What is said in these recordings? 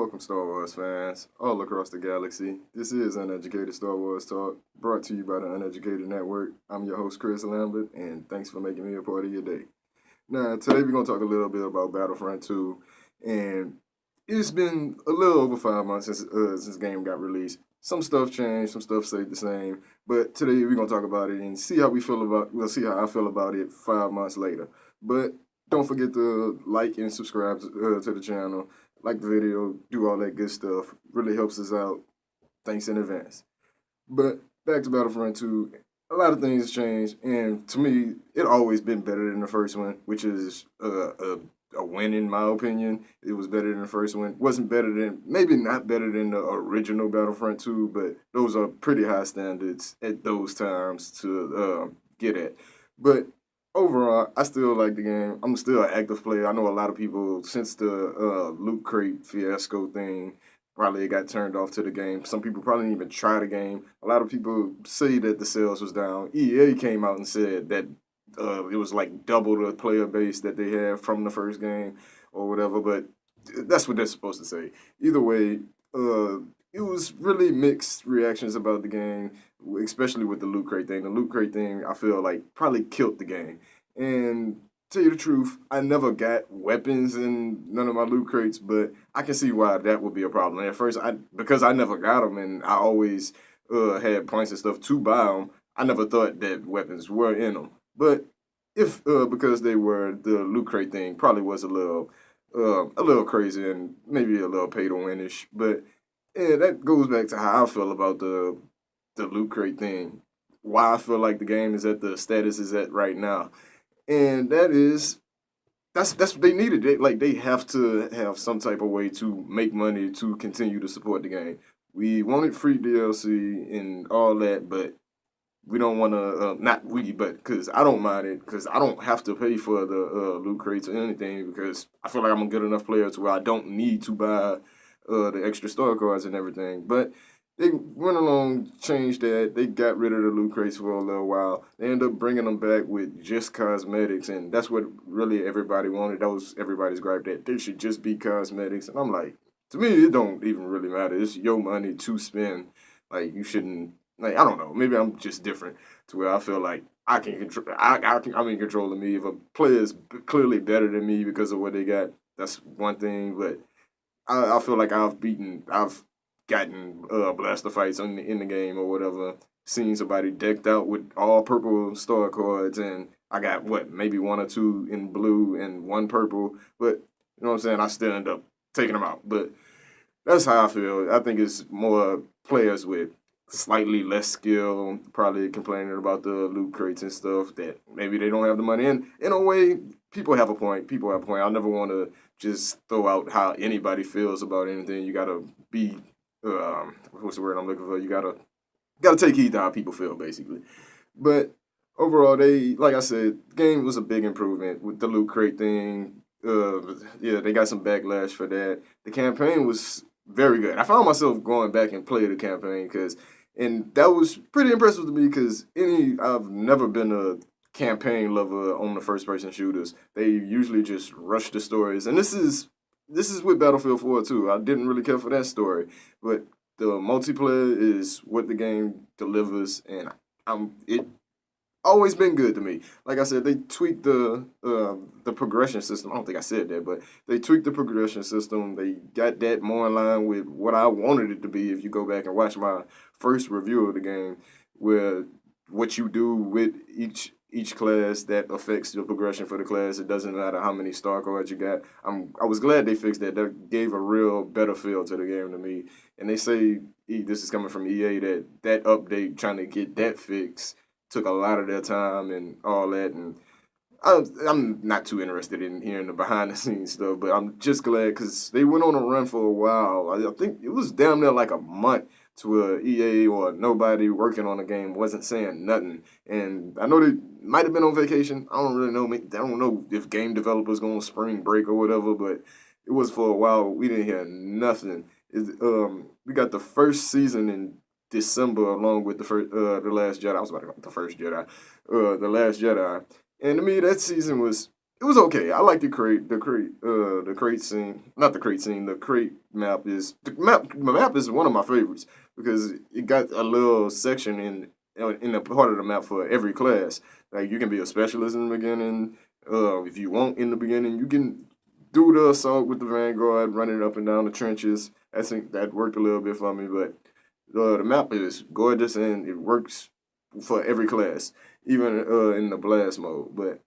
welcome Star Wars fans all across the galaxy. This is Uneducated Star Wars Talk, brought to you by the Uneducated Network. I'm your host, Chris Lambert, and thanks for making me a part of your day. Now, today we're going to talk a little bit about Battlefront 2, and it's been a little over 5 months since the game got released. Some stuff changed, some stuff stayed the same, but today we're going to talk about it and see how we'll see how I feel about it 5 months later. But don't forget to like and subscribe to the channel, like the video, do all that good stuff. Really helps us out. Thanks in advance. But back to Battlefront 2, a lot of things changed, and to me, it always been better than the first one, which is a win in my opinion. It was better than the first one. Wasn't better than, maybe not better than the original Battlefront 2, but those are pretty high standards at those times to get at. But overall, I still like the game. I'm still an active player. I know a lot of people, since the Loot Crate fiasco thing, probably got turned off to the game. Some people probably didn't even try the game. A lot of people say that the sales was down. EA came out and said that it was like double the player base that they had from the first game or whatever, but that's what they're supposed to say. Either way, it was really mixed reactions about the game, especially with the Loot Crate thing. The Loot Crate thing, I feel like, probably killed the game. And tell you the truth, I never got weapons in none of my Loot Crates, but I can see why that would be a problem. At first, because I never got them, and I always had points and stuff to buy them, I never thought that weapons were in them. But if because they were, the Loot Crate thing probably was a little crazy and maybe a little pay to winish. But yeah, that goes back to how I feel about the Loot Crate thing. Why I feel like the game is at the status is at right now, and that's what they needed. They have to have some type of way to make money to continue to support the game. We wanted free DLC and all that, but we don't want to not we, but because I don't mind it because I don't have to pay for the Loot Crates or anything because I feel like I'm a good enough player to where I don't need to buy the extra star cards and everything. But they went along, changed that. They got rid of the Loot Crates for a little while. They ended up bringing them back with just cosmetics, and that's what really everybody wanted. That was everybody's gripe, that they should just be cosmetics. And I'm like, to me, it don't even really matter. It's your money to spend. Like, you shouldn't, like, I don't know. Maybe I'm just different to where I feel like I can control. I'm in control of me. If a player is clearly better than me because of what they got, that's one thing. But I feel like I've gotten blaster fights in the game or whatever. Seen somebody decked out with all purple star cards, and I got what, maybe one or two in blue and one purple. But you know what I'm saying? I still end up taking them out. But that's how I feel. I think it's more players with slightly less skill probably complaining about the Loot Crates and stuff that maybe they don't have the money. And in a way, people have a point. People have a point. I never want to just throw out how anybody feels about anything. You gotta be what's the word I'm looking for? You gotta take heed to how people feel, basically. But overall, they, like I said, the game was a big improvement with the Loot Crate thing. Yeah, they got some backlash for that. The campaign was very good. I found myself going back and play the campaign and that was pretty impressive to me because I've never been a campaign lover on the first person shooters. They usually just rush the stories, and this is with Battlefield 4 too. I didn't really care for that story, but the multiplayer is what the game delivers, and it always been good to me. Like I said, they tweaked the progression system. I don't think I said that, but they tweaked the progression system. They got that more in line with what I wanted it to be. If you go back and watch my first review of the game, where what you do with each class that affects the progression for the class. It doesn't matter how many star cards you got. I was glad they fixed that. That gave a real better feel to the game to me. And they say this is coming from EA that update trying to get that fixed took a lot of their time and all that. And I'm not too interested in hearing the behind the scenes stuff, but I'm just glad because they went on a run for a while. I think it was damn near like a month to where EA or nobody working on the game wasn't saying nothing. And I know they might have been on vacation. I don't really know. I don't know if game developers going on spring break or whatever, but it was for a while. We didn't hear nothing. We got the first season in December along with the Last Jedi. I was about to go the first Jedi, the Last Jedi, and to me that season was It was okay. I like the crate scene. Not the crate scene. The crate map is the map is one of my favorites because it got a little section in the part of the map for every class. Like you can be a specialist in the beginning. If you want in the beginning, you can do the assault with the Vanguard, running up and down the trenches. I think that worked a little bit for me, but the map is gorgeous and it works for every class, even in the blast mode. But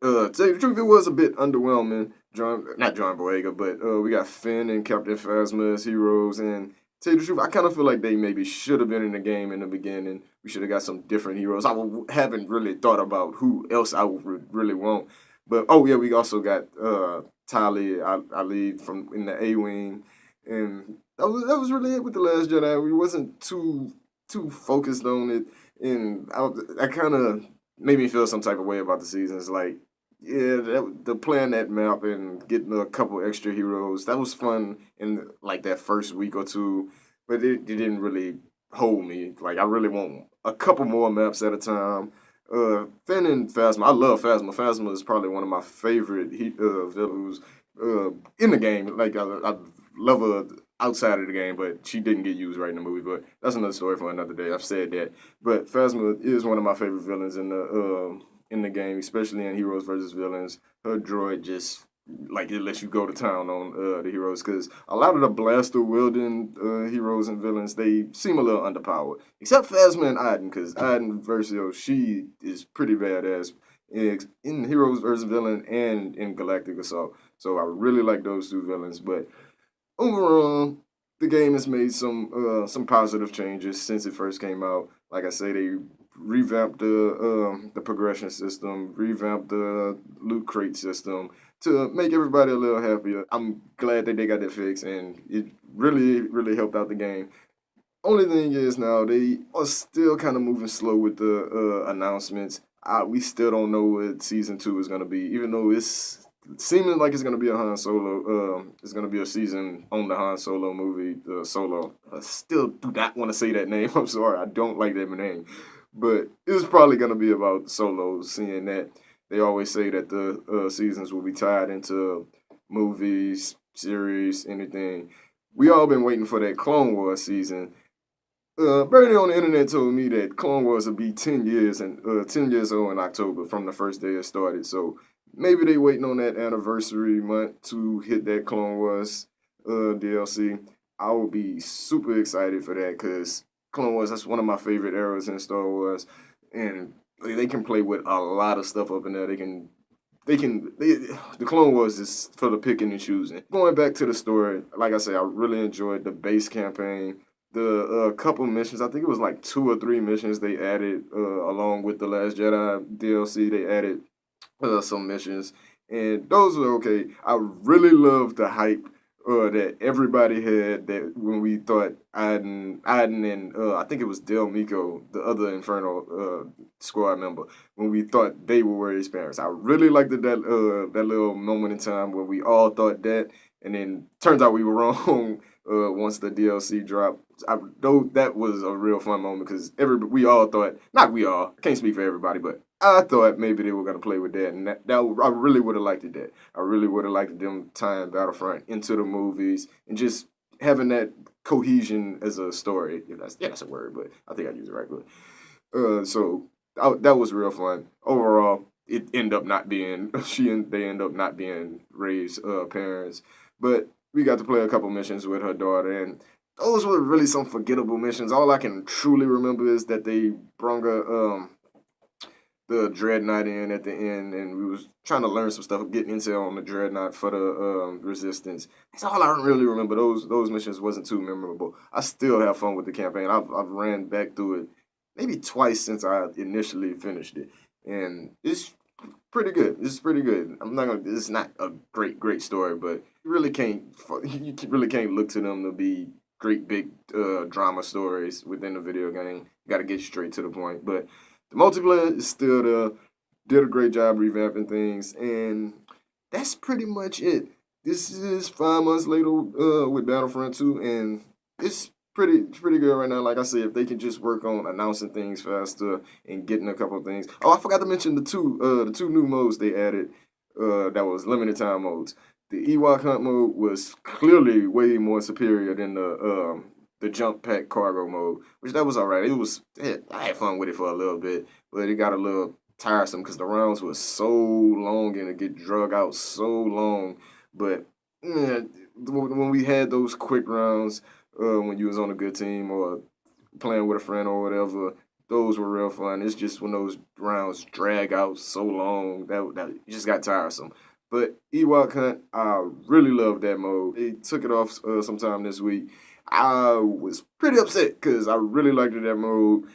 to tell you the truth, it was a bit underwhelming. Not John Boyega, but we got Finn and Captain Phasma as heroes. And to tell you the truth, I kind of feel like they maybe should have been in the game in the beginning. We should have got some different heroes. Haven't really thought about who else I would really want. But oh yeah, we also got Tali Ali from in the A wing, and that was really it with the Last Jedi. We wasn't too focused on it, and I kind of made me feel some type of way about the seasons. Like yeah, the playing that map and getting a couple extra heroes, that was fun in like that first week or two, but it didn't really hold me. Like I really want a couple more maps at a time. Finn and Phasma, I love Phasma. Phasma is probably one of my favorite villains in the game. Like I love her outside of the game, but she didn't get used right in the movie. But that's another story for another day. I've said that. But Phasma is one of my favorite villains in the game, especially in Heroes versus Villains. Her droid just like it lets you go to town on the heroes because a lot of the blaster wielding heroes and villains they seem a little underpowered, except Phasma and Iden because Iden Versio she is pretty badass in Heroes versus Villain and in Galactic Assault. So I really like those two villains, but overall, the game has made some positive changes since it first came out. Like I say, they revamped the progression system, revamped the loot crate system to make everybody a little happier. I'm glad that they got that fixed, and it really helped out the game. Only thing is now they are still kind of moving slow with the announcements. We still don't know what season two is gonna be, even though it's seeming like it's gonna be a Han Solo. It's gonna be a season on the Han Solo movie, Solo. I still do not want to say that name. I'm sorry, I don't like that name, but it's probably gonna be about Solo. Seeing that they always say that the seasons will be tied into movies, series, anything. We all been waiting for that Clone Wars season. Bernie on the internet told me that Clone Wars will be 10 years and 10 years old in October from the first day it started. So maybe they waiting on that anniversary month to hit that Clone Wars DLC. I will be super excited for that because Clone Wars that's one of my favorite eras in Star Wars, and they can play with a lot of stuff up in there. The Clone Wars is for the picking and choosing. Going back to the story, like I said, I really enjoyed the base campaign. The couple missions, I think it was like two or three missions they added along with the Last Jedi DLC. They added some missions, and those were okay. I really love the hype that everybody had that when we thought Aiden and I think it was Del Miko, the other Inferno squad member, when we thought they were Rey's parents. I really liked that little moment in time where we all thought that, and then turns out we were wrong. Once the DLC dropped, though that was a real fun moment because we all thought, not we all, I can't speak for everybody, but I thought maybe they were gonna play with that, and I really would have liked it. That I really would have liked them tying Battlefront into the movies and just having that cohesion as a story. If that's a word, but I think I used it right. But that was real fun. Overall, it ended up not being they end up not being Rey's parents, but we got to play a couple missions with her daughter, and those were really some forgettable missions. All I can truly remember is that they brung the Dreadnought in at the end, and we was trying to learn some stuff, getting intel on the Dreadnought for the Resistance. That's all I really remember. Those missions wasn't too memorable. I still have fun with the campaign. I've ran back through it maybe twice since I initially finished it, and it's pretty good. It's pretty good. I'm not gonna. It's not a great story, but you really can't look to them to be great big drama stories within the video game. Got to get straight to the point, but the multiplayer is still there. Did a great job revamping things, and that's pretty much it. This is 5 months later with Battlefront 2, and it's pretty good right now. Like I said, if they can just work on announcing things faster and getting a couple of things. Oh, I forgot to mention the two new modes they added. that was limited time modes. The Ewok Hunt mode was clearly way more superior than the Jump Pack Cargo mode, which that was alright. I had fun with it for a little bit, but it got a little tiresome because the rounds were so long and it get drug out so long. But yeah, when we had those quick rounds, when you was on a good team or playing with a friend or whatever, those were real fun. It's just when those rounds drag out so long that it just got tiresome. But Ewok Hunt, I really love that mode. They took it off sometime this week. I was pretty upset because I really liked that mode.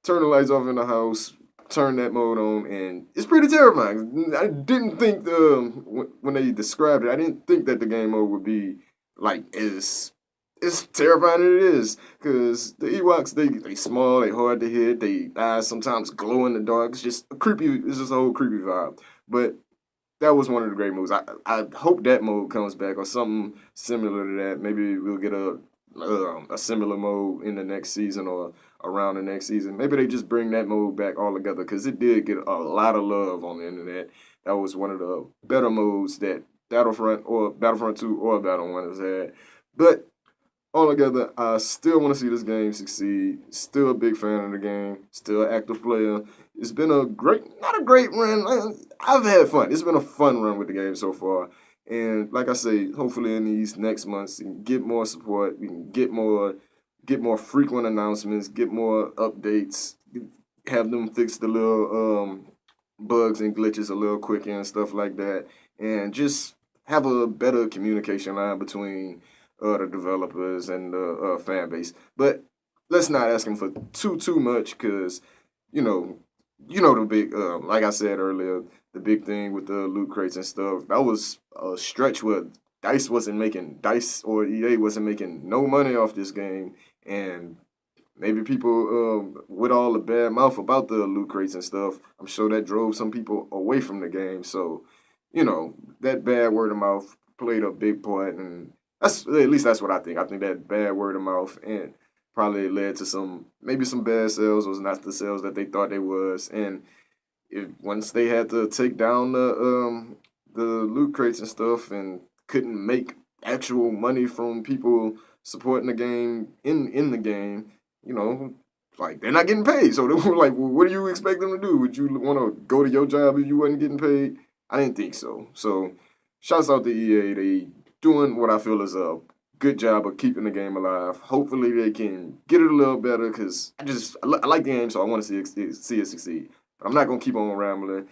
Turn the lights off in the house, turn that mode on, and it's pretty terrifying. I didn't think when they described it, I didn't think that the game mode would be like as terrifying as it is. Cause the Ewoks they small, they hard to hit, they eyes sometimes glow in the dark. It's just a creepy. It's just a whole creepy vibe. But that was one of the great moves. I hope that mode comes back or something similar to that. Maybe we'll get a similar mode in the next season or around the next season. Maybe they just bring that mode back all together because it did get a lot of love on the internet. That was one of the better modes that Battlefront 2 or Battle 1 has had. But altogether, I still want to see this game succeed. Still a big fan of the game. Still an active player. It's been not a great run. I've had fun. It's been a fun run with the game so far. And like I say, hopefully in these next months, we can get more support. We can get more frequent announcements, get more updates, have them fix the little bugs and glitches a little quicker and stuff like that, and just have a better communication line between the developers and the fan base. But let's not ask them for too much, because you know the big like I said earlier, the big thing with the loot crates and stuff. That was a stretch where Dice or EA wasn't making no money off this game, and maybe people with all the bad mouth about the loot crates and stuff, I'm sure that drove some people away from the game. So, that bad word of mouth played a big part, and that's what I think. I think that bad word of mouth and probably led to maybe some bad sales was not the sales that they thought they was, and once they had to take down the loot crates and stuff and couldn't make actual money from people supporting the game in the game, like they're not getting paid. So they were like, well, what do you expect them to do? Would you want to go to your job if you wasn't getting paid? I didn't think so. So shouts out to EA. They doing what I feel is a good job of keeping the game alive. Hopefully they can get it a little better because I like the game, so I want to see it succeed. But I'm not going to keep on rambling.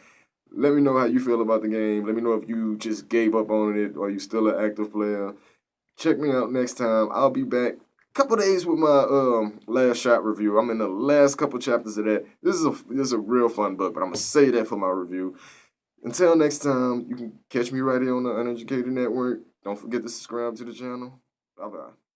Let me know how you feel about the game. Let me know if you just gave up on it or you still an active player. Check me out next time. I'll be back a couple days with my last shot review. I'm in the last couple chapters of that. This is a real fun book, but I'm going to say that for my review. Until next time, you can catch me right here on the Uneducated Network. Don't forget to subscribe to the channel. Bye-bye.